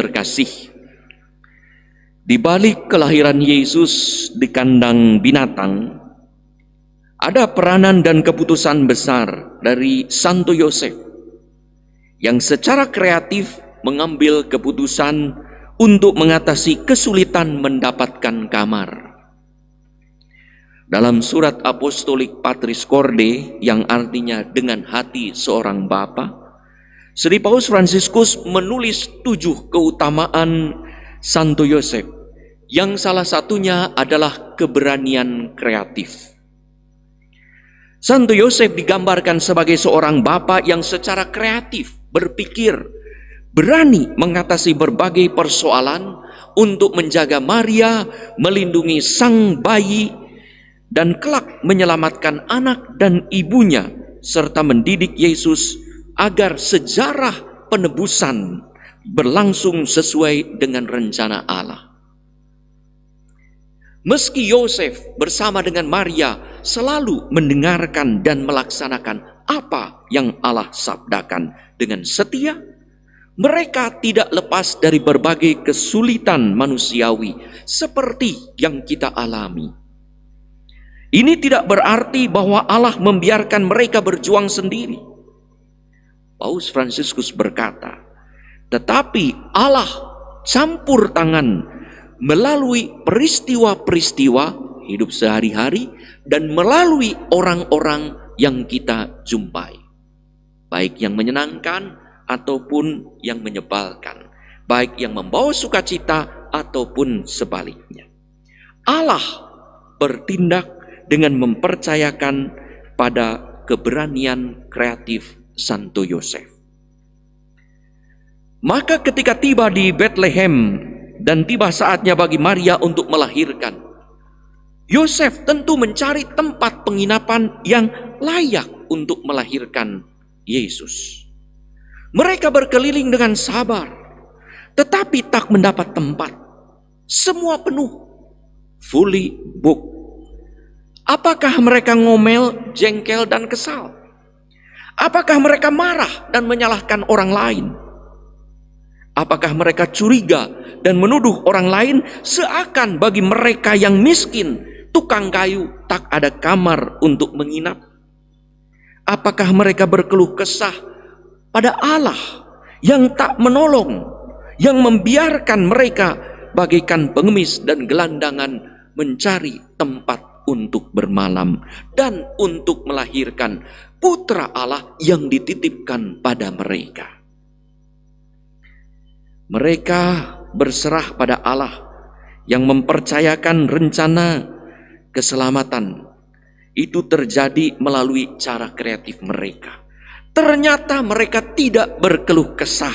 terkasih, di balik kelahiran Yesus di kandang binatang, ada peranan dan keputusan besar dari Santo Yosef yang secara kreatif mengambil keputusan untuk mengatasi kesulitan mendapatkan kamar. Dalam surat apostolik Patris Corde, yang artinya dengan hati seorang bapa, Sri Paus Fransiskus menulis 7 keutamaan Santo Yosef, yang salah satunya adalah keberanian kreatif. Santo Yosef digambarkan sebagai seorang bapa yang secara kreatif berpikir, berani mengatasi berbagai persoalan untuk menjaga Maria, melindungi sang bayi, dan kelak menyelamatkan anak dan ibunya, serta mendidik Yesus agar sejarah penebusan berlangsung sesuai dengan rencana Allah. Meski Yosef bersama dengan Maria selalu mendengarkan dan melaksanakan apa yang Allah sabdakan dengan setia, mereka tidak lepas dari berbagai kesulitan manusiawi seperti yang kita alami. Ini tidak berarti bahwa Allah membiarkan mereka berjuang sendiri. Paus Fransiskus berkata, tetapi Allah campur tangan melalui peristiwa-peristiwa hidup sehari-hari dan melalui orang-orang yang kita jumpai, baik yang menyenangkan ataupun yang menyebalkan, baik yang membawa sukacita ataupun sebaliknya. Allah bertindak dengan mempercayakan pada keberanian kreatif Santo Yosef. Maka ketika tiba di Bethlehem dan tiba saatnya bagi Maria untuk melahirkan, Yosef tentu mencari tempat penginapan yang layak untuk melahirkan Yesus. Mereka berkeliling dengan sabar, tetapi tak mendapat tempat. Semua penuh, fully booked. Apakah mereka ngomel, jengkel, dan kesal? Apakah mereka marah dan menyalahkan orang lain? Apakah mereka curiga dan menuduh orang lain seakan bagi mereka yang miskin, tukang kayu, tak ada kamar untuk menginap? Apakah mereka berkeluh kesah pada Allah yang tak menolong, yang membiarkan mereka bagaikan pengemis dan gelandangan mencari tempat untuk bermalam dan untuk melahirkan putra Allah yang dititipkan pada mereka? Mereka berserah pada Allah yang mempercayakan rencana keselamatan itu terjadi melalui cara kreatif mereka. Ternyata mereka tidak berkeluh kesah,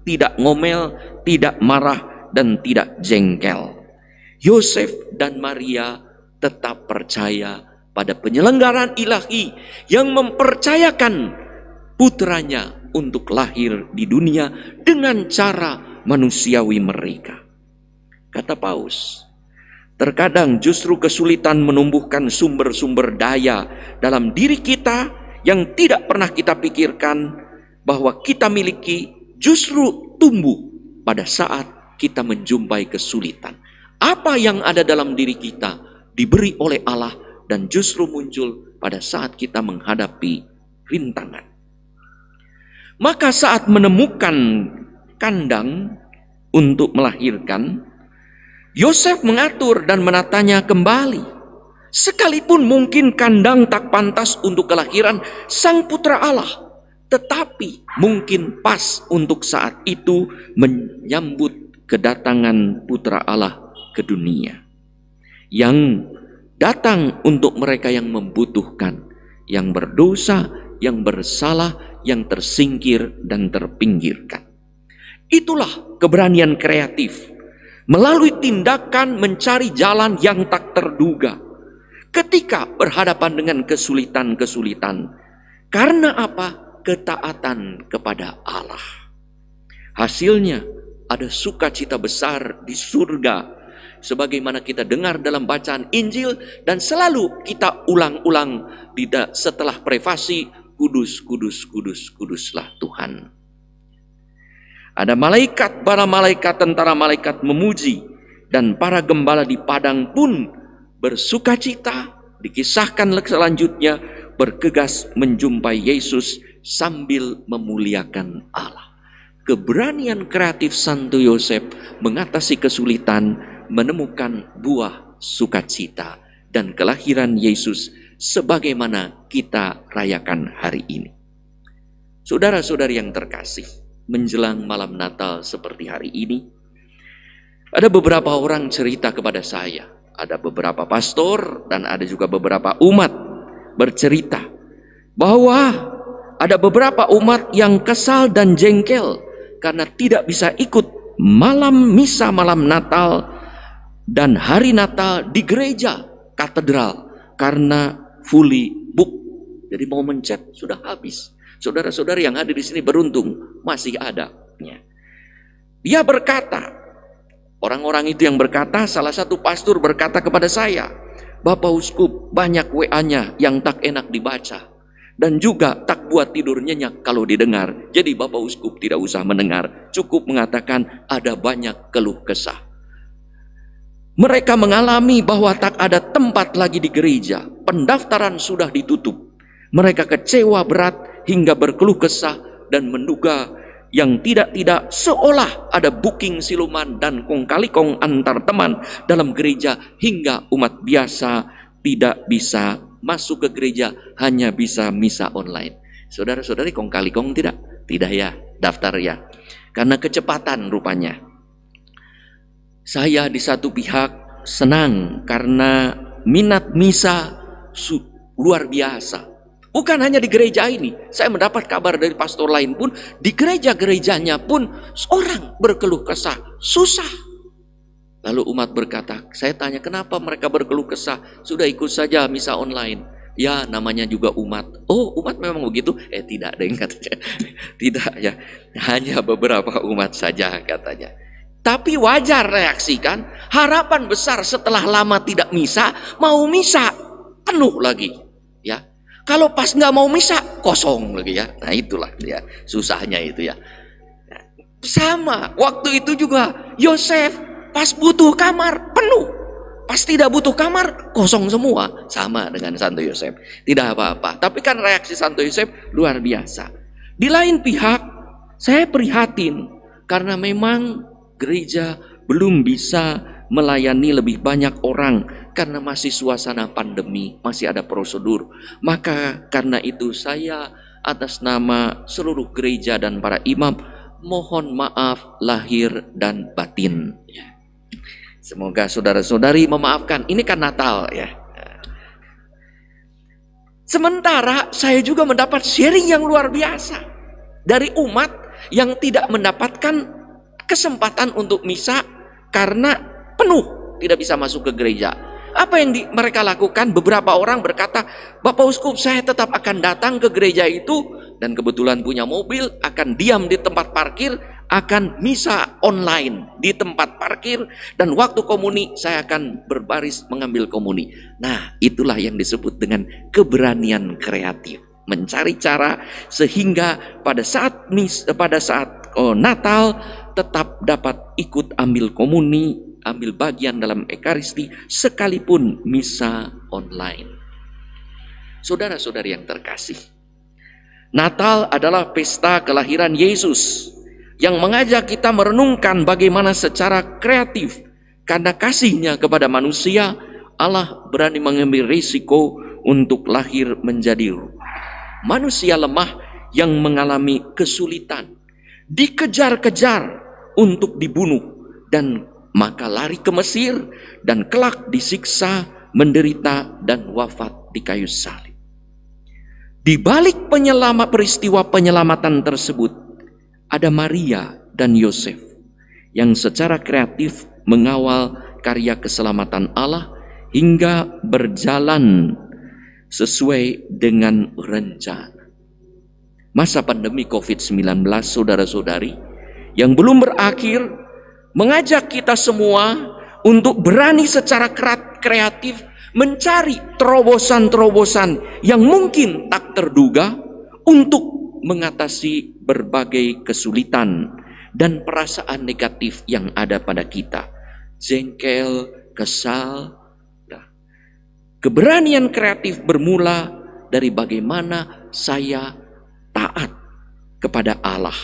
tidak ngomel, tidak marah, dan tidak jengkel. Yosef dan Maria tetap percaya pada penyelenggaraan ilahi yang mempercayakan putranya untuk lahir di dunia dengan cara manusiawi mereka. Kata Paus, terkadang justru kesulitan menumbuhkan sumber-sumber daya dalam diri kita yang tidak pernah kita pikirkan bahwa kita miliki, justru tumbuh pada saat kita menjumpai kesulitan. Apa yang ada dalam diri kita diberi oleh Allah dan justru muncul pada saat kita menghadapi rintangan. Maka saat menemukan kandang untuk melahirkan, Yosef mengatur dan menatanya kembali. Sekalipun mungkin kandang tak pantas untuk kelahiran sang putra Allah, tetapi mungkin pas untuk saat itu menyambut kedatangan putra Allah ke dunia, yang datang untuk mereka yang membutuhkan, yang berdosa, yang bersalah, yang tersingkir dan terpinggirkan. Itulah keberanian kreatif, melalui tindakan mencari jalan yang tak terduga ketika berhadapan dengan kesulitan-kesulitan. Karena apa? Ketaatan kepada Allah. Hasilnya ada sukacita besar di surga, sebagaimana kita dengar dalam bacaan Injil dan selalu kita ulang-ulang setelah prefasi, kudus, kudus, kudus, kuduslah Tuhan. Ada malaikat, para malaikat, tentara malaikat memuji, dan para gembala di padang pun bersukacita. Dikisahkan selanjutnya, bergegas menjumpai Yesus sambil memuliakan Allah. Keberanian kreatif Santo Yosef mengatasi kesulitan, menemukan buah sukacita dan kelahiran Yesus sebagaimana kita rayakan hari ini. Saudara-saudari yang terkasih, menjelang malam Natal seperti hari ini, ada beberapa orang cerita kepada saya. Ada beberapa pastor dan ada juga beberapa umat bercerita bahwa ada beberapa umat yang kesal dan jengkel karena tidak bisa ikut malam misa malam Natal dan hari Natal di gereja katedral karena fully book. Jadi mau mencet sudah habis. Saudara-saudari yang hadir di sini beruntung masih ada. Dia berkata, orang-orang itu yang berkata, salah satu pastor berkata kepada saya, Bapak Uskup, banyak WA-nya yang tak enak dibaca dan juga tak buat tidur nyenyak kalau didengar. Jadi Bapak Uskup tidak usah mendengar, cukup mengatakan ada banyak keluh kesah. Mereka mengalami bahwa tak ada tempat lagi di gereja, pendaftaran sudah ditutup. Mereka kecewa berat hingga berkeluh kesah dan menduga yang tidak-tidak seolah ada booking siluman dan kong kali kong antar teman dalam gereja hingga umat biasa tidak bisa masuk ke gereja, hanya bisa misa online. Saudara-saudari, kong kali kong tidak? Tidak ya, daftar ya. Karena kecepatan rupanya. Saya di satu pihak senang karena minat misa luar biasa. Bukan hanya di gereja ini, saya mendapat kabar dari pastor lain pun, di gereja-gerejanya pun orang berkeluh kesah, susah. Lalu umat berkata, saya tanya kenapa mereka berkeluh kesah, sudah ikut saja misa online. Ya namanya juga umat. Oh umat memang begitu? Tidak deh katanya. Tidak ya, hanya beberapa umat saja katanya. Tapi wajar reaksi kan, harapan besar setelah lama tidak misa, mau misa penuh lagi ya. Kalau pas nggak mau misa, kosong lagi ya. Nah itulah ya, susahnya itu ya. Sama, waktu itu juga Yosef pas butuh kamar, penuh. Pas tidak butuh kamar, kosong semua. Sama dengan Santo Yosef. Tidak apa-apa. Tapi kan reaksi Santo Yosef luar biasa. Di lain pihak, saya prihatin. Karena memang gereja belum bisa melayani lebih banyak orang karena masih suasana pandemi, masih ada prosedur. Maka karena itu saya atas nama seluruh gereja dan para imam mohon maaf lahir dan batin. Semoga saudara-saudari memaafkan. Ini kan Natal ya. Sementara saya juga mendapat sharing yang luar biasa dari umat yang tidak mendapatkan kesempatan untuk misa karena penuh, tidak bisa masuk ke gereja. Apa yang mereka lakukan? Beberapa orang berkata, Bapak Uskup, saya tetap akan datang ke gereja itu, dan kebetulan punya mobil, akan diam di tempat parkir, akan misa online di tempat parkir, dan waktu komuni saya akan berbaris mengambil komuni. Nah, itulah yang disebut dengan keberanian kreatif, mencari cara sehingga pada saat Natal tetap dapat ikut ambil komuni, ambil bagian dalam ekaristi, sekalipun misa online. Saudara-saudari yang terkasih, Natal adalah pesta kelahiran Yesus yang mengajak kita merenungkan bagaimana secara kreatif karena kasihnya kepada manusia, Allah berani mengambil risiko untuk lahir menjadi manusia lemah yang mengalami kesulitan, dikejar-kejar untuk dibunuh, dan maka lari ke Mesir dan kelak disiksa, menderita dan wafat di kayu salib. Di balik peristiwa penyelamatan tersebut ada Maria dan Yosef yang secara kreatif mengawal karya keselamatan Allah hingga berjalan sesuai dengan rencana. Masa pandemi COVID-19, saudara-saudari, yang belum berakhir, mengajak kita semua untuk berani secara kreatif mencari terobosan-terobosan yang mungkin tak terduga untuk mengatasi berbagai kesulitan dan perasaan negatif yang ada pada kita. Jengkel, kesal. Nah, keberanian kreatif bermula dari bagaimana saya taat kepada Allah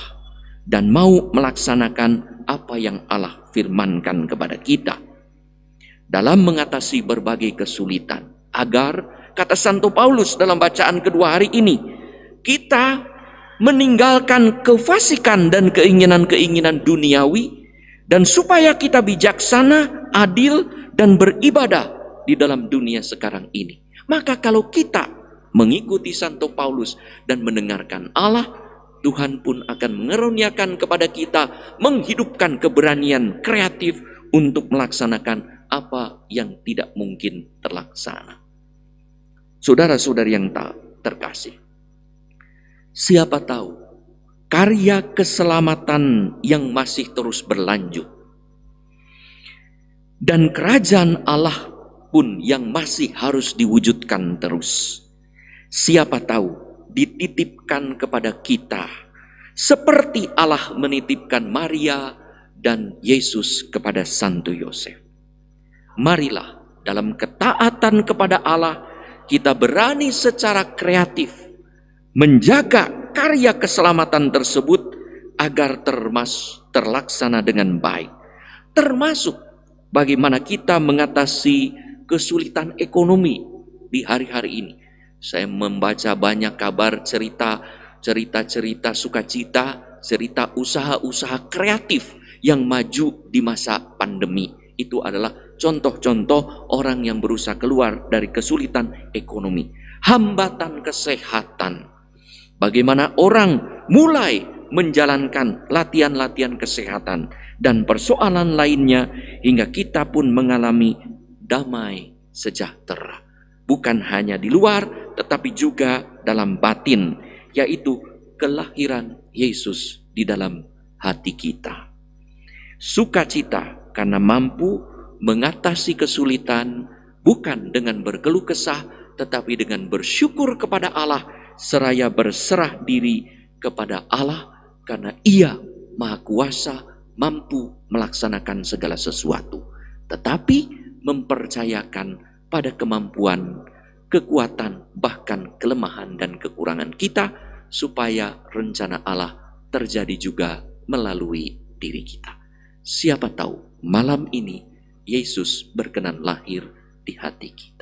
dan mau melaksanakan apa yang Allah firmankan kepada kita dalam mengatasi berbagai kesulitan. Agar, kata Santo Paulus dalam bacaan kedua hari ini, kita meninggalkan kefasikan dan keinginan-keinginan duniawi, dan supaya kita bijaksana, adil, dan beribadah di dalam dunia sekarang ini. Maka kalau kita mengikuti Santo Paulus dan mendengarkan Allah, Tuhan pun akan mengaruniakan kepada kita, menghidupkan keberanian kreatif untuk melaksanakan apa yang tidak mungkin terlaksana. Saudara-saudari yang terkasih, siapa tahu karya keselamatan yang masih terus berlanjut dan kerajaan Allah pun yang masih harus diwujudkan terus. Siapa tahu dititipkan kepada kita seperti Allah menitipkan Maria dan Yesus kepada Santo Yosef. Marilah dalam ketaatan kepada Allah kita berani secara kreatif menjaga karya keselamatan tersebut agar terlaksana dengan baik. Termasuk bagaimana kita mengatasi kesulitan ekonomi di hari-hari ini. Saya membaca banyak kabar cerita sukacita, cerita usaha-usaha kreatif yang maju di masa pandemi. Itu adalah contoh-contoh orang yang berusaha keluar dari kesulitan ekonomi. Hambatan kesehatan. Bagaimana orang mulai menjalankan latihan-latihan kesehatan dan persoalan lainnya hingga kita pun mengalami damai sejahtera. Bukan hanya di luar tetapi juga dalam batin, yaitu kelahiran Yesus di dalam hati kita. Sukacita karena mampu mengatasi kesulitan bukan dengan berkeluh kesah tetapi dengan bersyukur kepada Allah seraya berserah diri kepada Allah karena Ia Maha Kuasa, mampu melaksanakan segala sesuatu, tetapi mempercayakan pada kemampuan, kekuatan, bahkan kelemahan dan kekurangan kita supaya rencana Allah terjadi juga melalui diri kita. Siapa tahu malam ini Yesus berkenan lahir di hati kita.